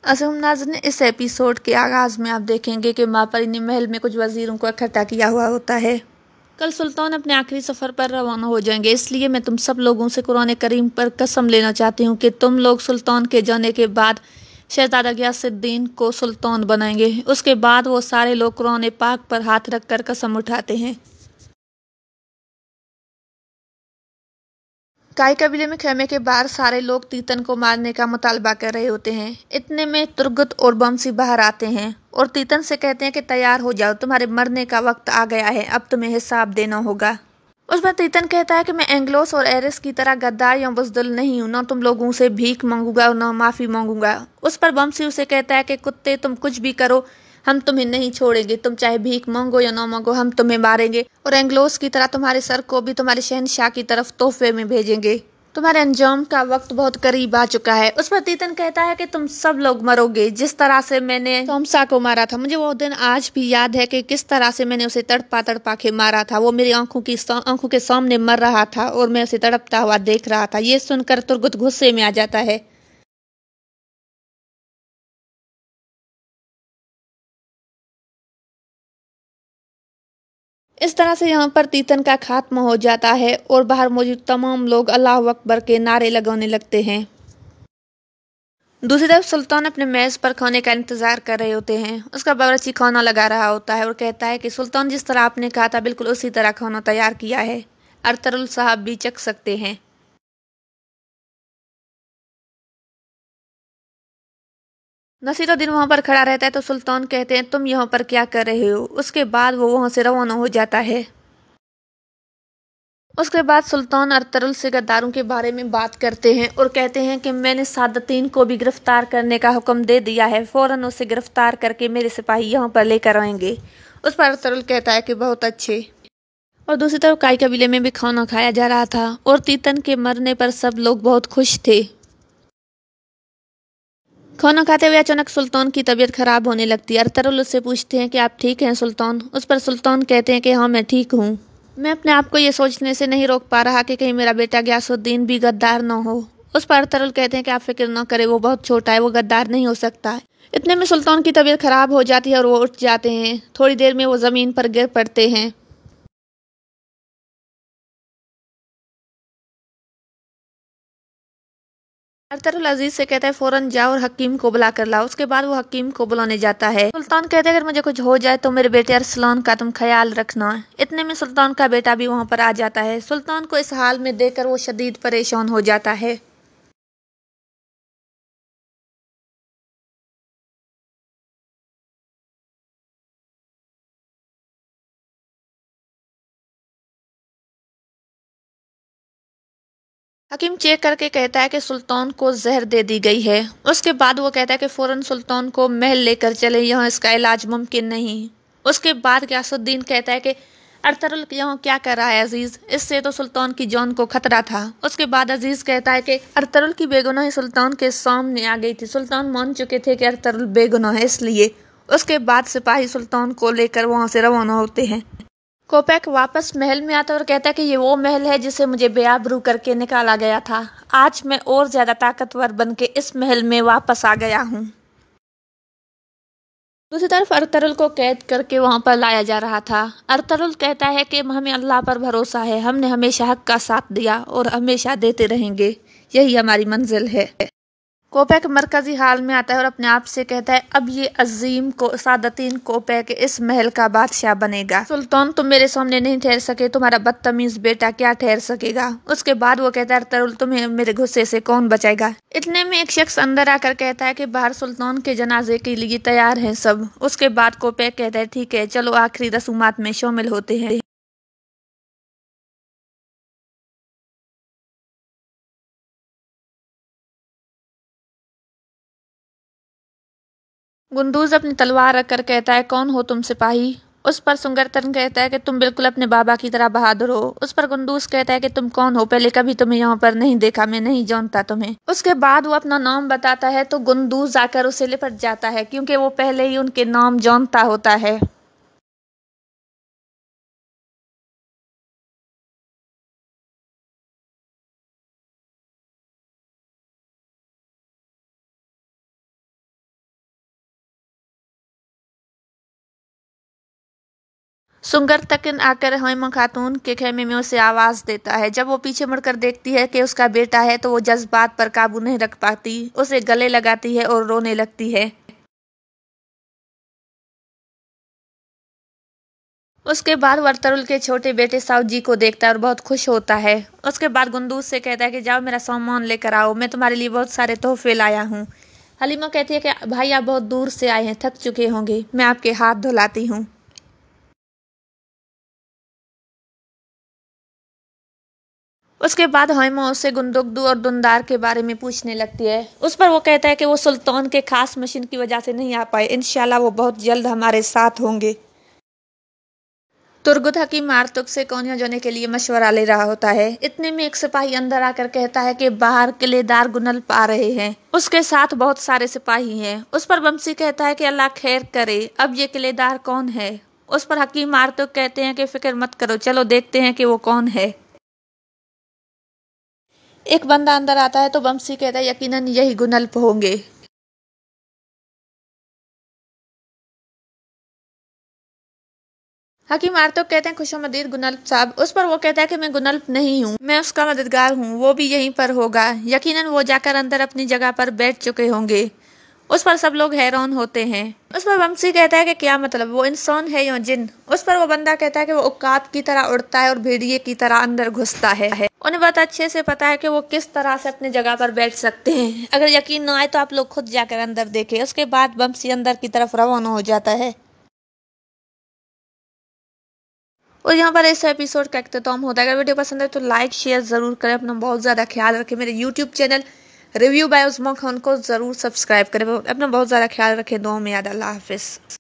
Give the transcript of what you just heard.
असलम नाज़रीन, इस एपिसोड के आगाज़ में आप देखेंगे कि मापरी ने महल में कुछ वज़ीरों को इकट्ठा किया हुआ होता है। कल सुल्तान अपने आखिरी सफ़र पर रवाना हो जाएंगे, इसलिए मैं तुम सब लोगों से कुरान करीम पर कसम लेना चाहती हूँ कि तुम लोग सुल्तान के जाने के बाद शहज़ादा गियासुद्दीन को सुल्तान बनाएंगे। उसके बाद वो सारे लोग कुरान पाक पर हाथ रख कर कसम उठाते हैं। काई कबीले में खेमे के बाहर सारे लोग तीतन को मारने का मुतालबा कर रहे होते हैं। इतने में तुर्गत और बमसी बाहर आते हैं और तीतन से कहते हैं कि तैयार हो जाओ, तुम्हारे मरने का वक्त आ गया है, अब तुम्हें हिसाब देना होगा। उस पर तीतन कहता है कि मैं एंग्लोस और एरिस की तरह गद्दार या बुज़दिल नहीं हूँ, न तुम लोगों से भीख मांगूंगा और न माफ़ी मांगूंगा। उस पर बमसी उसे कहता है कि कुत्ते, तुम कुछ भी करो, हम तुम्हें नहीं छोड़ेंगे। तुम चाहे भीख मांगो या ना मांगो, हम तुम्हें मारेंगे और एंग्लोस की तरह तुम्हारे सर को भी तुम्हारे शहनशाह की तरफ तोहफे में भेजेंगे। तुम्हारे अंजाम का वक्त बहुत करीब आ चुका है। उस पर तीतन कहता है कि तुम सब लोग मरोगे, जिस तरह से मैंने तोमसा को मारा था। मुझे वो दिन आज भी याद है कि किस तरह से मैंने उसे तड़पा तड़पा के मारा था। वो मेरी आंखों के सामने मर रहा था और मैं उसे तड़पता हुआ देख रहा था। ये सुनकर तुर्गत गुस्से में आ जाता है। इस तरह से यहाँ पर तीतन का खात्मा हो जाता है और बाहर मौजूद तमाम लोग अल्लाह अकबर के नारे लगाने लगते हैं। दूसरी तरफ सुल्तान अपने मेज़ पर खाने का इंतजार कर रहे होते हैं। उसका बावर्ची खाना लगा रहा होता है और कहता है कि सुल्तान, जिस तरह आपने कहा था बिल्कुल उसी तरह खाना तैयार किया है। अरतरुल साहब भी चख सकते हैं। नसीरुद्दीन वहां पर खड़ा रहता है तो सुल्तान कहते हैं, तुम यहाँ पर क्या कर रहे हो। उसके बाद वो वहां से रवाना हो जाता है। उसके बाद सुल्तान अरतरुल से गद्दारों के बारे में बात करते हैं और कहते हैं कि मैंने सादतीन को भी गिरफ्तार करने का हुक्म दे दिया है। फौरन उसे गिरफ्तार करके मेरे सिपाही यहाँ पर लेकर आएंगे। उस पर अरतरुल कहता है कि बहुत अच्छे। और दूसरी तरफ काई कबीले में भी खाना खाया जा रहा था और तीतन के मरने पर सब लोग बहुत खुश थे। खाना खाते हुए अचानक सुल्तान की तबीयत खराब होने लगती है। अरतरुल उससे पूछते हैं कि आप ठीक हैं सुल्तान। उस पर सुल्तान कहते हैं कि हाँ, मैं ठीक हूँ। मैं अपने आप को ये सोचने से नहीं रोक पा रहा कि कहीं मेरा बेटा गियासुद्दीन भी गद्दार न हो। उस पर अरतरुल कहते हैं कि आप फिक्र न करें, वो बहुत छोटा है, वो गद्दार नहीं हो सकता। इतने में सुल्तान की तबीयत खराब हो जाती है और वो उठ जाते हैं। थोड़ी देर में वो जमीन पर गिर पड़ते हैं। अरतरुल अजीज से कहता है फौरन जाओ और हकीम को बुला कर लाओ। उसके बाद वो हकीम को बुलाने जाता है। सुल्तान कहते हैं अगर मुझे कुछ हो जाए तो मेरे बेटे अरसलान का तुम ख्याल रखना। इतने में सुल्तान का बेटा भी वहां पर आ जाता है। सुल्तान को इस हाल में देखकर वो शदीद परेशान हो जाता है। हकीम चेक करके कहता है कि सुल्तान को जहर दे दी गई है। उसके बाद वो कहता है कि फौरन सुल्तान को महल लेकर चले, यहाँ इसका इलाज मुमकिन नहीं। उसके बाद गियासुद्दीन कहता है कि अरतरुल यहाँ क्या कर रहा है अजीज, इससे तो सुल्तान की जान को खतरा था। उसके बाद अजीज कहता है कि अरतरुल की बेगुनाही सुल्तान के सामने आ गई थी। सुल्तान मान चुके थे कि अरतरुल बेगुनाह है, इसलिए। उसके बाद सिपाही सुल्तान को लेकर वहां से रवाना होते हैं। कोपेक वापस महल में आता है और कहता है कि ये वो महल है जिसे मुझे बेआबरू करके निकाला गया था। आज मैं और ज्यादा ताकतवर बनके इस महल में वापस आ गया हूँ। दूसरी तरफ अरतरुल को कैद करके वहां पर लाया जा रहा था। अरतरुल कहता है कि हमें अल्लाह पर भरोसा है, हमने हमेशा हक का साथ दिया और हमेशा देते रहेंगे, यही हमारी मंजिल है। कोपेक मरकजी हाल में आता है और अपने आप से कहता है अब ये अजीम को सादतीन कोपेक इस महल का बादशाह बनेगा। सुल्तान, तुम मेरे सामने नहीं ठहर सके, तुम्हारा बदतमीज बेटा क्या ठहर सकेगा। उसके बाद वो कहता है अरतरुल, तुम्हें मेरे गुस्से से कौन बचाएगा। इतने में एक शख्स अंदर आकर कहता है कि बाहर सुल्तान के जनाजे के लिए तैयार हैं सब। उसके बाद कोपेक कहता है ठीक है, चलो आखिरी रसूमात में शामिल होते हैं। गुंदूज अपनी तलवार रखकर कहता है कौन हो तुम सिपाही। उस पर सुंगरतन कहता है कि तुम बिल्कुल अपने बाबा की तरह बहादुर हो। उस पर गुंदूज कहता है कि तुम कौन हो, पहले कभी तुम्हें यहाँ पर नहीं देखा, मैं नहीं जानता तुम्हें। उसके बाद वो अपना नाम बताता है तो गुंदूज आकर उसे लिपट जाता है, क्योंकि वो पहले ही उनके नाम जानता होता है। सुंगर तकिन आकर हैमा खातून के खेमे में उसे आवाज देता है। जब वो पीछे मुड़कर देखती है कि उसका बेटा है तो वो जज्बात पर काबू नहीं रख पाती, उसे गले लगाती है और रोने लगती है। उसके बाद वर्तरुल के छोटे बेटे साउजी को देखता है और बहुत खुश होता है। उसके बाद गुंदूज से कहता है कि जाओ मेरा सामान लेकर आओ, मैं तुम्हारे लिए बहुत सारे तोहफे लाया हूँ। हलीमा कहती है कि भाई आप बहुत दूर से आए हैं, थक चुके होंगे, मैं आपके हाथ धुलाती हूँ। उसके बाद हैमा उससे गुंदुगदू और दुनदार के बारे में पूछने लगती है। उस पर वो कहता है कि वो सुल्तान के खास मशीन की वजह से नहीं आ पाए, इंशाल्लाह वो बहुत जल्द हमारे साथ होंगे। तुर्गुत हकीम मारतुक से कोनिया जाने के लिए मशवरा ले रहा होता है। इतने में एक सिपाही अंदर आकर कहता है कि बाहर किलेदार गुनल्प आ रहे हैं, उसके साथ बहुत सारे सिपाही हैं। उस पर बमसी कहता है कि अल्लाह खैर करे, अब ये किलेदार कौन है। उस पर हकीम मारतुक कहते हैं कि फिक्र मत करो, चलो देखते हैं कि वो कौन है। एक बंदा अंदर आता है तो बमसी कहता है यकीनन यही गुनल्प होंगे। हकीम मारतुक कहते हैं खुशमदीद गुनल्प साहब। उस पर वो कहता है कि मैं गुनल्प नहीं हूँ, मैं उसका मददगार हूँ, वो भी यहीं पर होगा, यकीनन वो जाकर अंदर अपनी जगह पर बैठ चुके होंगे। उस पर सब लोग हैरान होते हैं। उस पर बमसी कहता है कि क्या मतलब, वो इंसान है या जिन। उस पर वो बंदा कहता है कि वो उक्काब की तरह उड़ता है और भेड़िए की तरह अंदर घुसता है। उन्हें बहुत अच्छे से पता है कि वो किस तरह से अपनी जगह पर बैठ सकते हैं। अगर यकीन न आए तो आप लोग खुद जाकर अंदर देखें। उसके बाद बमसी अंदर की तरफ रवाना हो जाता है और यहाँ पर इस एपिसोड का इख्तिताम होता है। अगर वीडियो पसंद है तो लाइक शेयर जरूर करें। अपना बहुत ज़्यादा ख्याल रखें। मेरे YouTube channel review by Usma Khan को ज़रूर सब्सक्राइब करें। अपना बहुत ज़्यादा ख्याल रखें। दुआ में याद। अल्लाह हाफिज़।